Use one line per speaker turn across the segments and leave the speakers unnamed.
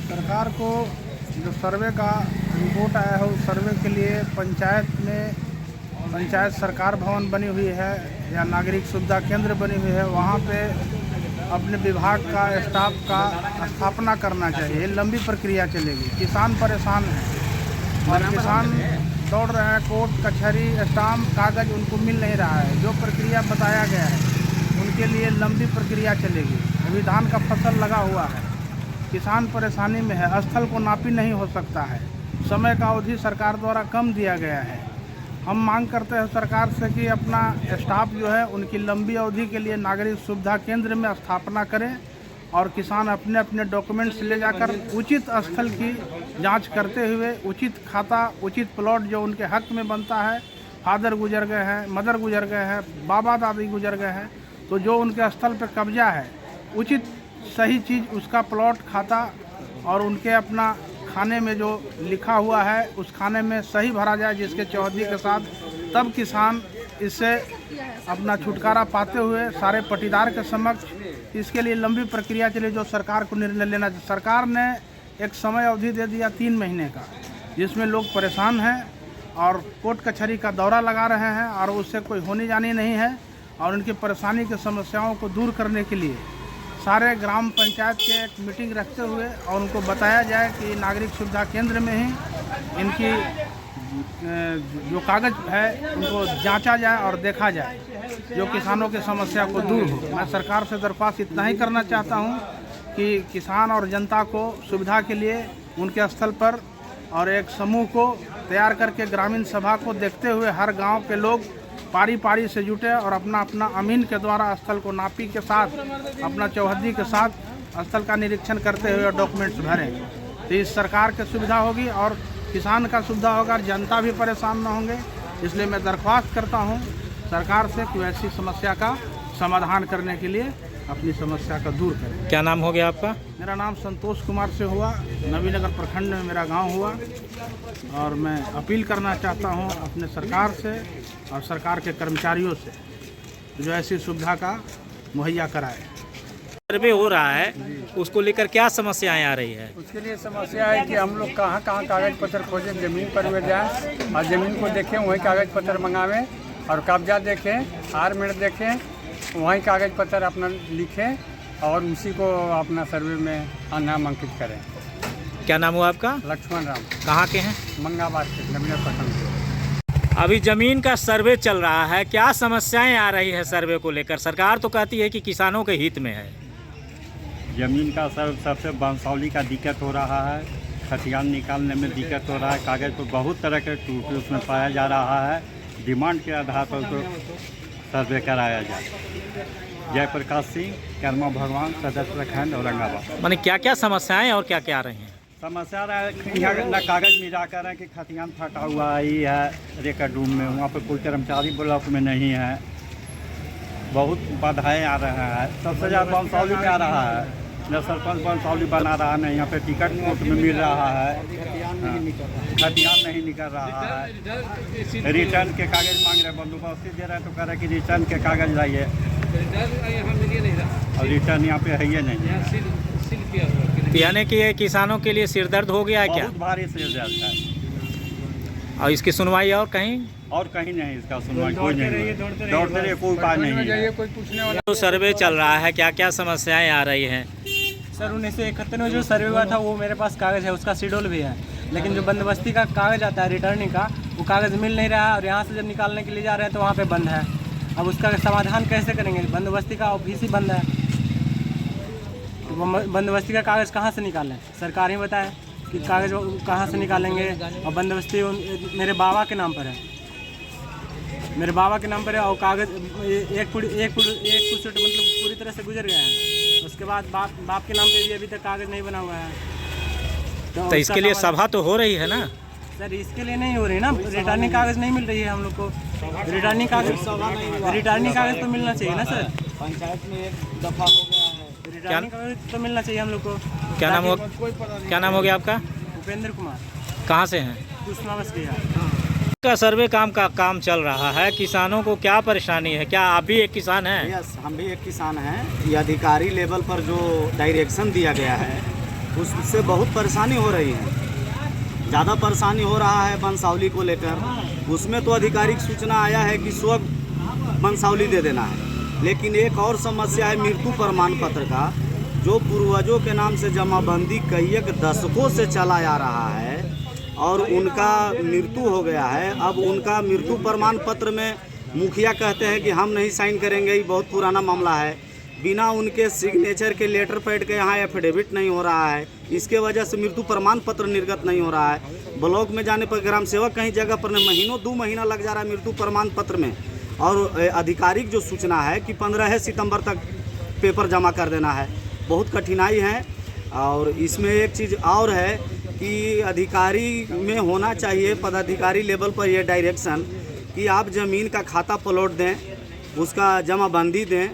सरकार को जो सर्वे का रिपोर्ट आया है उस सर्वे के लिए पंचायत सरकार भवन बनी हुई है या नागरिक सुविधा केंद्र बनी हुई है, वहाँ पे अपने विभाग का स्टाफ का स्थापना करना चाहिए। लंबी प्रक्रिया चलेगी, किसान परेशान हैं और किसान दौड़ रहे हैं, कोर्ट कचहरी स्टाम्प कागज़ उनको मिल नहीं रहा है। जो प्रक्रिया बताया गया है उनके लिए लंबी प्रक्रिया चलेगी। अभी धान का फसल लगा हुआ है, किसान परेशानी में है, स्थल को नापी नहीं हो सकता है, समय का अवधि सरकार द्वारा कम दिया गया है। हम मांग करते हैं सरकार से कि अपना स्टाफ जो है उनकी लंबी अवधि के लिए नागरिक सुविधा केंद्र में स्थापना करें और किसान अपने अपने डॉक्यूमेंट्स ले जाकर उचित स्थल की जांच करते हुए उचित खाता, उचित प्लॉट जो उनके हक में बनता है, फादर गुजर गए हैं, मदर गुजर गए हैं, बाबा दादी गुजर गए हैं, तो जो उनके स्थल पर कब्जा है उचित सही चीज़ उसका प्लॉट, खाता और उनके अपना खाने में जो लिखा हुआ है उस खाने में सही भरा जाए जिसके चौहद्दी के साथ, तब किसान इससे अपना छुटकारा पाते हुए सारे पटीदार के समक्ष इसके लिए लंबी प्रक्रिया चली जो सरकार को निर्णय लेना चाहिए। सरकार ने एक समय अवधि दे दिया 3 महीने का, जिसमें लोग परेशान हैं और कोर्ट कचहरी का दौरा लगा रहे हैं और उससे कोई होनी जानी नहीं है। और उनकी परेशानी की समस्याओं को दूर करने के लिए सारे ग्राम पंचायत के एक मीटिंग रखते हुए और उनको बताया जाए कि नागरिक सुविधा केंद्र में ही इनकी जो कागज़ है उनको जांचा जाए और देखा जाए जो किसानों की समस्या को दूर हो। मैं सरकार से दरख्वास्त इतना ही करना चाहता हूं कि किसान और जनता को सुविधा के लिए उनके स्थल पर और एक समूह को तैयार करके ग्रामीण सभा को देखते हुए हर गांव के लोग पारी पारी से जुटे और अपना अपना अमीन के द्वारा स्थल को नापी के साथ, अपना चौहद्दी के साथ स्थल का निरीक्षण करते हुए डॉक्यूमेंट्स भरें। तो इस सरकार की सुविधा होगी और किसान का सुविधा होगा, जनता भी परेशान ना होंगे। इसलिए मैं दरख्वास्त करता हूं सरकार से कि ऐसी समस्या का समाधान करने के लिए अपनी समस्या का दूर करें।
क्या नाम हो गया आपका?
मेरा नाम संतोष कुमार से हुआ, नवीनगर प्रखंड में मेरा गांव हुआ और मैं अपील करना चाहता हूं अपने सरकार से और सरकार के कर्मचारियों से जो ऐसी सुविधा का मुहैया कराए।
सर्वे हो रहा है, उसको लेकर क्या समस्याएं आ रही है?
उसके लिए समस्या है कि हम लोग कहाँ कहाँ कागज पत्र खोजें, ज़मीन पर में जाएँ और ज़मीन को देखें, वहीं कागज पत्र मंगावें और कब्जा देखें, आर मिनट देखें, वहीं कागज पत्र अपना लिखें और उसी को अपना सर्वे में नामांकित करें।
क्या नाम हुआ आपका?
लक्ष्मण राम।
कहाँ के हैं?
मंगाबाद के नवीनगर प्रखंड।
अभी जमीन का सर्वे चल रहा है, क्या समस्याएं आ रही है सर्वे को लेकर? सरकार तो कहती है कि किसानों के हित में है।
ज़मीन का सबसे बंसौली का दिक्कत हो रहा है, खतियान निकालने में दिक्कत हो रहा है, कागज़ पर बहुत तरह के त्रुटि उसमें पाया जा रहा है। डिमांड के आधार पर तो सर्वे कराया जाए। जयप्रकाश सिंह, कर्मा भगवान, सदस्य प्रखंड, औरंगाबाद।
माने क्या क्या समस्याएं और क्या क्या आ रही हैं?
समस्या यहाँ न कागज़ मिला कर है कि खतियान फटा हुआ ही है रेकर्ड रूम में, वहाँ पर कोई कर्मचारी ब्लॉक में नहीं है, बहुत बाधाएँ आ रहा है। सबसे ज़्यादा बंसौली में आ रहा है, न सरपंच बंसौली बना रहा है, न यहाँ पे टिकट कोर्ट में मिल रहा है, खतियान नहीं निकल रहा है। रिटर्न के कागज़ मांग रहे, बंदोबस्ती दे रहे हैं तो कह रहे कि रिटर्न के कागज़ लाइए और रिटर्न यहाँ पे है ये नहीं।
यानी कि ये किसानों के लिए सिरदर्द हो गया है क्या?
बहुत भारी सिरदर्द है
और इसकी सुनवाई और कहीं
नहीं, इसका सुनवाई कोई नहीं, दौड़ते रहिए, कोई उपाय नहीं है।
कोई पूछने वाला
तो सर्वे चल रहा है, क्या क्या समस्याएं आ रही हैं?
सर 1971 में जो सर्वे हुआ था वो मेरे पास कागज़ है, उसका शेड्यूल भी है, लेकिन जो बंदोबस्ती का कागज़ आता है रिटर्निंग का, वो कागज़ मिल नहीं रहा है और यहाँ से जब निकालने के लिए जा रहे हैं तो वहाँ पे बंद है। अब उसका समाधान कैसे करेंगे? बंदोबस्ती का ऑफिस ही बंद है, बंदोबस्ती का कागज़ कहाँ से निकालें? सरकार ही बताए कि कागज़ कहाँ से निकालेंगे। और बंदोबस्ती मेरे बाबा के नाम पर है, मेरे बाबा के नाम पर है और कागज़ एक फुट मतलब पूरी तरह से गुजर गया है। उसके बाद बाप के नाम पे भी अभी तक कागज़ नहीं बना हुआ है।
तो इसके लिए सभा तो हो रही है ना
सर? इसके लिए नहीं हो रही ना, रिटर्निंग कागज़ नहीं मिल रही है हम लोग को। रिटर्निंग कागज़ तो मिलना चाहिए ना सर।
पंचायत में एक दफ़ा हो गया है,
रिटर्निंग कागज़ तो मिलना चाहिए हम लोग को।
क्या नाम हो गया आपका?
उपेंद्र कुमार।
कहाँ से हैं?
कुशमावस के
का सर्वे का काम चल रहा है, किसानों को क्या परेशानी है? क्या आप भी एक किसान हैं?
यस, हम भी एक किसान हैं। ये अधिकारी लेवल पर जो डायरेक्शन दिया गया है उससे बहुत परेशानी हो रही है, ज़्यादा परेशानी हो रहा है वंशावली को लेकर। उसमें तो आधिकारिक सूचना आया है कि स्व वंशावली दे देना है, लेकिन एक और समस्या है मृत्यु प्रमाण पत्र का, जो पूर्वजों के नाम से जमाबंदी कई एक दशकों से चला आ रहा है और उनका मृत्यु हो गया है। अब उनका मृत्यु प्रमाण पत्र में मुखिया कहते हैं कि हम नहीं साइन करेंगे, ये बहुत पुराना मामला है। बिना उनके सिग्नेचर के लेटर पैड के यहाँ एफिडेविट नहीं हो रहा है, इसके वजह से मृत्यु प्रमाण पत्र निर्गत नहीं हो रहा है। ब्लॉक में जाने पर ग्राम सेवक कहीं जगह पर महीनों 2 महीना लग जा रहा है मृत्यु प्रमाण पत्र में। और आधिकारिक जो सूचना है कि 15 सितंबर तक पेपर जमा कर देना है, बहुत कठिनाई है। और इसमें एक चीज़ और है कि अधिकारी में होना चाहिए, पदाधिकारी लेवल पर यह डायरेक्शन कि आप ज़मीन का खाता प्लॉट दें, उसका जमाबंदी दें,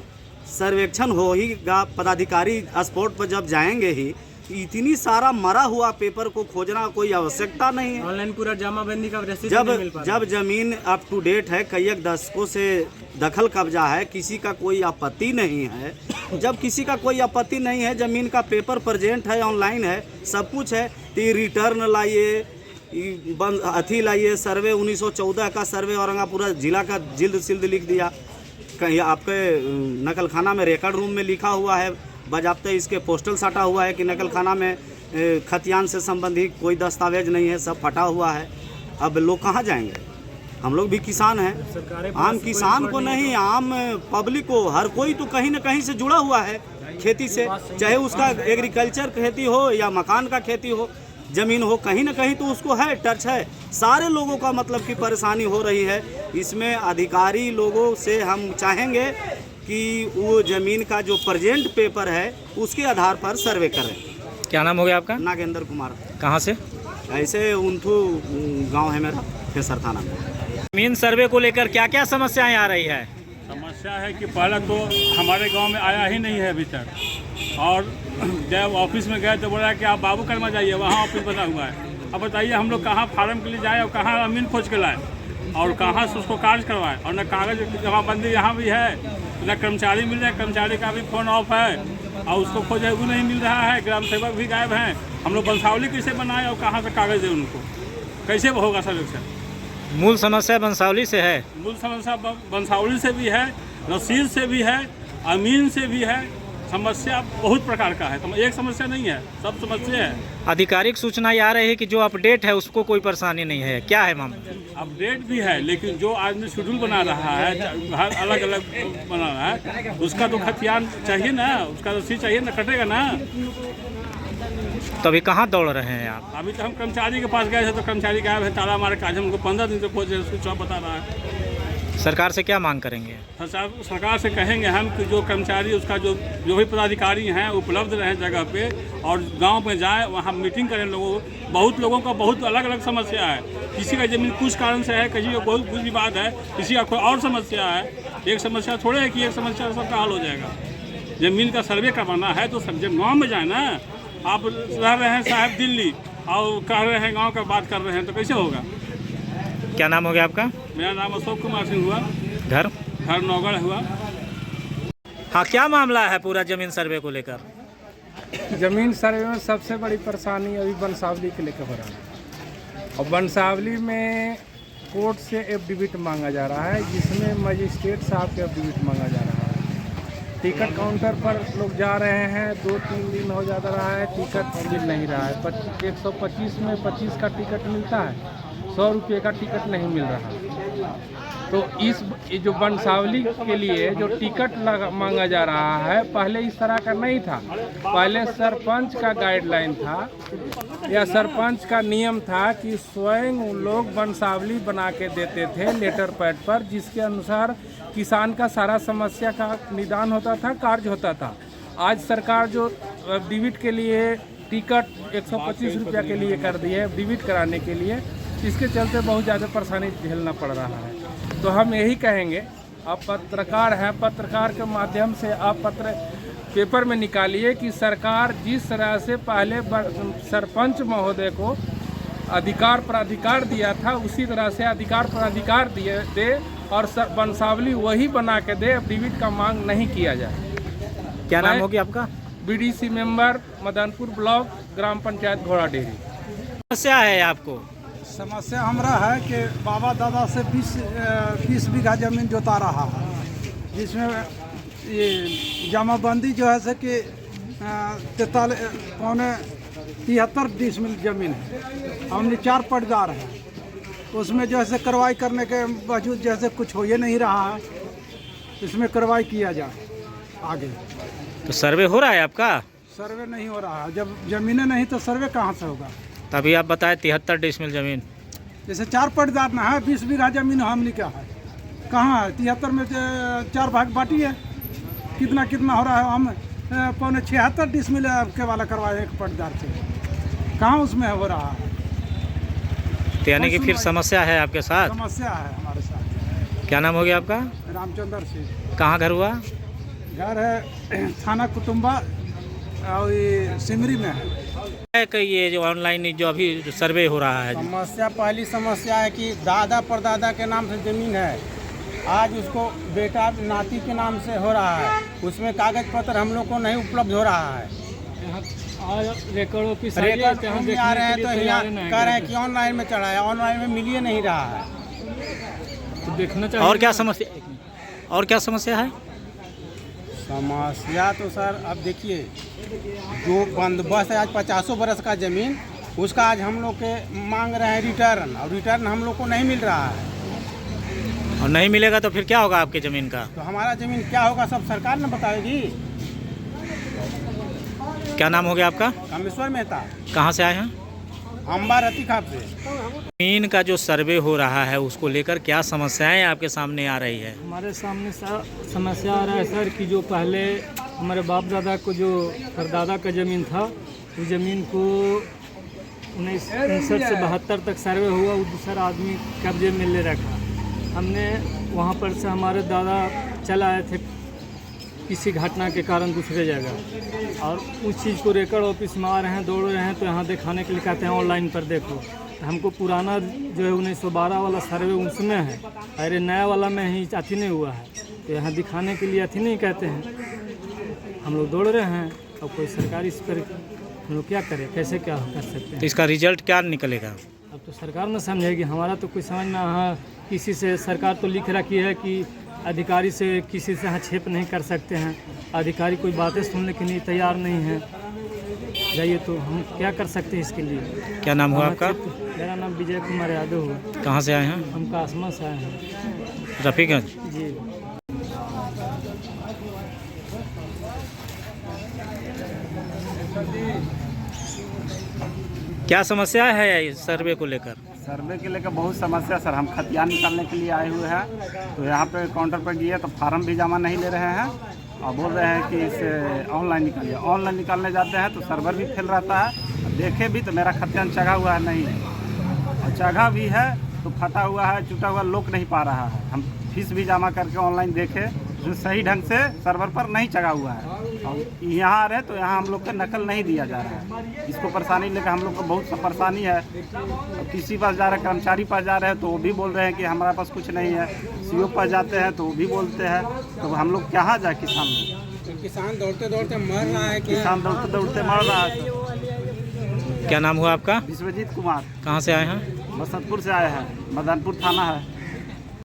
सर्वेक्षण हो ही पदाधिकारी स्पॉट पर जब जाएंगे ही, इतनी सारा मरा हुआ पेपर को खोजना कोई आवश्यकता नहीं है।
ऑनलाइन पूरा जमाबंदी का रसीद नहीं मिल पा रहा।
जब जमीन अप टू डेट है, कई एक दशकों से दखल कब्जा है, किसी का कोई आपत्ति नहीं है। जब किसी का कोई आपत्ति नहीं है, ज़मीन का पेपर प्रेजेंट है, ऑनलाइन है, सब कुछ है, तो रिटर्न लाइए, अथी लाइए, सर्वे 1914 का सर्वे औरंगापुर जिला का जिल्द सिल्द लिख दिया, कहीं आपके नकल खाना में रिकॉर्ड रूम में लिखा हुआ है, बजाबते इसके पोस्टल साटा हुआ है कि नकल खाना में खतियान से संबंधित कोई दस्तावेज नहीं है, सब फटा हुआ है। अब लोग कहाँ जाएंगे? हम लोग भी किसान हैं, आम किसान को नहीं, आम पब्लिक को, हर कोई तो कहीं ना कहीं से जुड़ा हुआ है खेती से, चाहे उसका एग्रीकल्चर खेती हो या मकान का खेती हो, ज़मीन हो, कहीं ना कहीं तो उसको है, टच है। सारे लोगों का मतलब कि परेशानी हो रही है। इसमें अधिकारी लोगों से हम चाहेंगे कि वो ज़मीन का जो प्रेजेंट पेपर है उसके आधार पर सर्वे करें।
क्या नाम हो गया आपका?
नागेंद्र कुमार।
कहाँ से?
ऐसे उनथू गांव है मेरा, फेसर थाना में।
जमीन सर्वे को लेकर क्या क्या समस्याएं आ रही है?
समस्या है कि पहले तो हमारे गांव में आया ही नहीं है अभी तक, और जब ऑफिस में गए तो बोला कि आप बाबू कर्मा जाइए, वहाँ ऑफिस बना हुआ है। अब बताइए हम लोग कहाँ फार्म के लिए जाएँ और कहाँ अमीन खोज के लाए और कहाँ से उसको कार्य करवाएं, और न कागज़ जमाबंदी यहाँ भी है, न कर्मचारी मिल रहे हैं, कर्मचारी का भी फ़ोन ऑफ है और उसको खोजे वो नहीं मिल रहा है, ग्राम सेवक भी गायब हैं। हम लोग वंशावली कैसे बनाएं और कहाँ से कागज़ दें उनको, कैसे होगा सर्वेक्षण?
मूल समस्या वंशावली से है।
मूल समस्या वंशावली से भी है, रसीद से भी है, अमीन से भी है। समस्या बहुत प्रकार का है, तो एक समस्या नहीं है, सब समस्या है।
आधिकारिक सूचना ये आ रही है कि जो अपडेट है उसको कोई परेशानी नहीं है, क्या है मामला?
अपडेट भी है, लेकिन जो आदमी शेड्यूल बना रहा है, हर अलग अलग बना रहा है, उसका तो खतियान चाहिए ना, उसका रसीद चाहिए ना, कटेगा ना।
तो अभी कहाँ दौड़ रहे हैं आप?
अभी तो हम कर्मचारी के पास गए थे तो कर्मचारी गायब है, ताला हमारे काज, हमको 15 दिन से खोजे, उसको बता रहा है।
सरकार से क्या मांग करेंगे?
सरकार से कहेंगे हम कि जो कर्मचारी, उसका जो भी पदाधिकारी हैं उपलब्ध रहें जगह पे, और गांव में जाएं, वहां मीटिंग करें लोगों। बहुत लोगों का बहुत अलग अलग समस्या है, किसी का ज़मीन कुछ कारण से है, किसी का बहुत कुछ विवाद है, किसी का कोई और समस्या है। एक समस्या थोड़े है कि एक समस्या सबका हल हो जाएगा। ज़मीन का सर्वे करवाना है तो सब जब गाँव में जाए ना। आप रह रहे हैं साहब दिल्ली और कह रहे हैं गाँव का बात कर रहे हैं, तो कैसे होगा?
क्या नाम हो गया आपका?
मेरा नाम अशोक कुमार सिंह हुआ,
घर
नौगढ़ हुआ।
हाँ, क्या मामला है पूरा जमीन सर्वे को लेकर?
जमीन सर्वे में सबसे बड़ी परेशानी अभी वंशावली के लेकर हो रहा है, और वंशावली में कोर्ट से एफिडेविट मांगा जा रहा है, जिसमें मजिस्ट्रेट साहब के एफिडेविट मांगा जा रहा है। टिकट काउंटर पर लोग जा रहे हैं, 2-3 दिन हो जा रहा है, टिकट मिल नहीं रहा है। 125 में 25 का टिकट मिलता है, 100 रुपये का टिकट नहीं मिल रहा। तो इस जो वंशावली के लिए जो टिकट मांगा जा रहा है, पहले इस तरह का नहीं था। पहले सरपंच का गाइडलाइन था या सरपंच का नियम था कि स्वयं लोग वंशावली बना के देते थे लेटर पैड पर, जिसके अनुसार किसान का सारा समस्या का निदान होता था, कार्य होता था। आज सरकार जो एफिडेविट के लिए टिकट 125 रुपया के लिए कर दी है एफिडेविट कराने के लिए, इसके चलते बहुत ज़्यादा परेशानी झेलना पड़ रहा है। तो हम यही कहेंगे, आप पत्रकार हैं, पत्रकार के माध्यम से आप पेपर में निकालिए कि सरकार जिस तरह से पहले सरपंच महोदय को अधिकार प्राधिकार दिया था, उसी तरह से अधिकार प्राधिकार दे और वंशावली वही बना के दे, एफिडेविट का मांग नहीं किया जाए।
क्या नाम होगी आपका?
बीडीसी मेंबर मदनपुर ब्लॉक, ग्राम पंचायत घोड़ा डेरी।
समस्या है आपको?
समस्या हमरा है कि बाबा दादा से 20 बीघा ज़मीन जोता रहा है, जिसमें ये जमाबंदी जो है से कि 73 डिसमिल ज़मीन है। हमने 4 पटदार हैं, उसमें जो है कार्रवाई करने के बावजूद जैसे कुछ हो ये नहीं रहा है, इसमें कार्रवाई किया जाए आगे।
तो सर्वे हो रहा है आपका?
सर्वे नहीं हो रहा है, जब ज़मीनें नहीं तो सर्वे कहाँ से होगा?
तभी आप बताएं 73 डिसमिल ज़मीन।
जैसे 4 पटदार ना है, 20 बीघा ज़मीन हमने क्या है, कहाँ है? 73 में 4 भाग बाटी है, कितना कितना हो रहा है? हम 76 डिसमिल के वाला करवाए एक पटदार से, कहाँ उसमें हो रहा है?
तो यानी कि फिर समस्या है आपके साथ?
समस्या है हमारे साथ।
क्या नाम हो गया आपका?
रामचंद्र सिंह।
कहाँ घर हुआ?
घर है थाना कुटुम्बा और ये सिमरी में है।
कि ये जो ऑनलाइन जो अभी सर्वे हो रहा है,
समस्या, पहली समस्या है कि दादा परदादा के नाम से ज़मीन है, आज उसको बेटा नाती के नाम से हो रहा है, उसमें कागज पत्र हम लोग को नहीं उपलब्ध हो रहा है।
रिकॉर्ड ऑफिस
रिकॉर्ड हम आ रहे हैं तो यहाँ कह रहे हैं कि ऑनलाइन में चढ़ा है, ऑनलाइन में मिल ही नहीं रहा है।
तो देखना चाहिए।
और क्या समस्या, और क्या समस्या है?
समस्या तो सर अब देखिए, जो बंदोबस्त है आज 50 बरस का ज़मीन, उसका आज हम लोग के मांग रहे हैं रिटर्न, और रिटर्न हम लोग को नहीं मिल रहा है।
और नहीं मिलेगा तो फिर क्या होगा आपकी ज़मीन का?
तो हमारा ज़मीन क्या होगा सब सरकार ने बताएगी।
क्या नाम हो गया आपका?
कामेश्वर मेहता।
कहाँ से आए हैं?
अम्बा रती खाप से।
ज़मीन का जो सर्वे हो रहा है उसको लेकर क्या समस्याएं आपके सामने आ रही है?
हमारे सामने समस्या आ रहा है सर कि जो पहले हमारे बाप दादा को जो परदादा का ज़मीन था, उस ज़मीन को 1959 से 72 तक सर्वे हुआ, वो दूसरा आदमी कब्जे में ले रखा। हमने वहाँ पर से हमारे दादा चल आए थे किसी घटना के कारण दूसरे जगह, और उस चीज़ को रिकॉर्ड ऑफिस में आ रहे हैं, दौड़ रहे हैं, तो यहाँ दिखाने के लिए कहते हैं ऑनलाइन पर देखो। तो हमको पुराना जो है 1912 वाला सर्वे उसमें है, अरे नया वाला में ही अथी नहीं हुआ है, तो यहाँ दिखाने के लिए अथी नहीं कहते हैं। हम लोग दौड़ रहे हैं, और कोई सरकारी इस पर हम लोग क्या करें, कैसे क्या कर सकते हैं?
तो इसका रिजल्ट क्या निकलेगा?
अब तो सरकार न समझेगी, हमारा तो कोई समझ ना। हाँ, किसी से सरकार तो लिख रखी है कि अधिकारी से किसी से हस्तक्षेप नहीं कर सकते हैं, अधिकारी कोई बातें सुनने के लिए तैयार नहीं है। जाइए, तो हम क्या कर सकते हैं इसके लिए?
क्या नाम हुआ आपका?
मेरा नाम विजय कुमार यादव हुआ।
कहाँ से आए हैं?
हम कासमा से आए हैं।
रफीगंज
जी।
क्या समस्या है इस सर्वे को लेकर?
सर्वे के लेकर बहुत समस्या सर। हम खतियान निकालने के लिए आए हुए हैं, तो यहाँ पे काउंटर पर गए तो फार्म भी जमा नहीं ले रहे हैं, और बोल रहे हैं कि इसे ऑनलाइन निकालिए। ऑनलाइन निकालने जाते हैं तो सर्वर भी फेल रहता है। देखे भी तो मेरा खतियान चढ़ा हुआ है नहीं है, और चढ़ा भी है तो फटा हुआ है, टूटा हुआ, लोक नहीं पा रहा है। हम फीस भी जमा करके ऑनलाइन देखे, जो सही ढंग से सर्वर पर नहीं चढ़ा हुआ है। और यहाँ आ रहे तो यहाँ हम लोग का नकल नहीं दिया जा रहा है। इसको परेशानी लेकर हम लोग को बहुत सा परेशानी है। और किसी पास जा रहे हैं, कर्मचारी पास जा रहे हैं तो वो भी बोल रहे हैं कि हमारे पास कुछ नहीं है। सीओ पास जाते हैं तो वो भी बोलते हैं, तो हम लोग कहाँ जाए? किसान लोग,
किसान दौड़ते दौड़ते मर रहा है,
किसान दौड़ते दौड़ते मर रहा है।
क्या नाम हुआ आपका?
विश्वजीत कुमार।
कहाँ से आए हैं?
बसंतपुर से आए हैं, मदनपुर थाना है।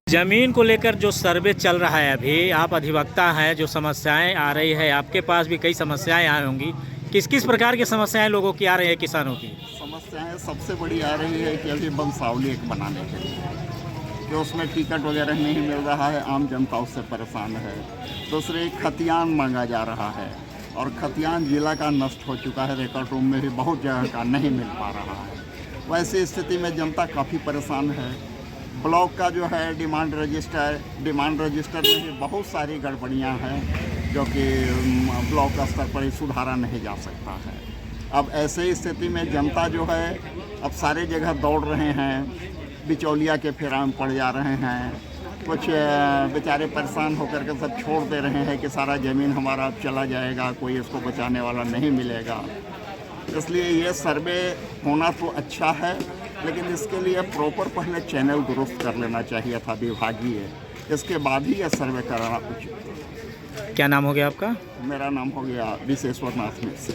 ज़मीन को लेकर जो सर्वे चल रहा है अभी, आप अधिवक्ता हैं, जो समस्याएं आ रही है आपके पास भी कई समस्याएं आई होंगी। किस किस प्रकार की समस्याएं लोगों की आ रही है, किसानों की?
समस्याएं सबसे बड़ी आ रही है कि अभी वंशावली एक बनाने के लिए, कि उसमें टिकट वगैरह नहीं मिल रहा है, आम जनता उससे परेशान है। दूसरे खतियान मांगा जा रहा है, और खतियान जिला का नष्ट हो चुका है, रिकॉर्ड रूम में भी बहुत जगह का नहीं मिल पा रहा है। वैसी स्थिति में जनता काफ़ी परेशान है। ब्लॉक का जो है डिमांड रजिस्टर में भी बहुत सारी गड़बड़ियां हैं, जो कि ब्लॉक स्तर पर ही सुधारा नहीं जा सकता है। अब ऐसे स्थिति में जनता जो है अब सारे जगह दौड़ रहे हैं, बिचौलिया के फेरा में पड़ जा रहे हैं। कुछ बेचारे परेशान होकर के सब छोड़ दे रहे हैं कि सारा ज़मीन हमारा अब चला जाएगा, कोई इसको बचाने वाला नहीं मिलेगा। इसलिए ये सर्वे होना तो अच्छा है, लेकिन इसके लिए प्रॉपर पहले चैनल दुरुस्त कर लेना चाहिए था विभागीय, इसके बाद ही यह सर्वे कराना उचित।
क्या नाम हो गया आपका?
मेरा नाम हो गया विशेश्वर नाथ मिश्र।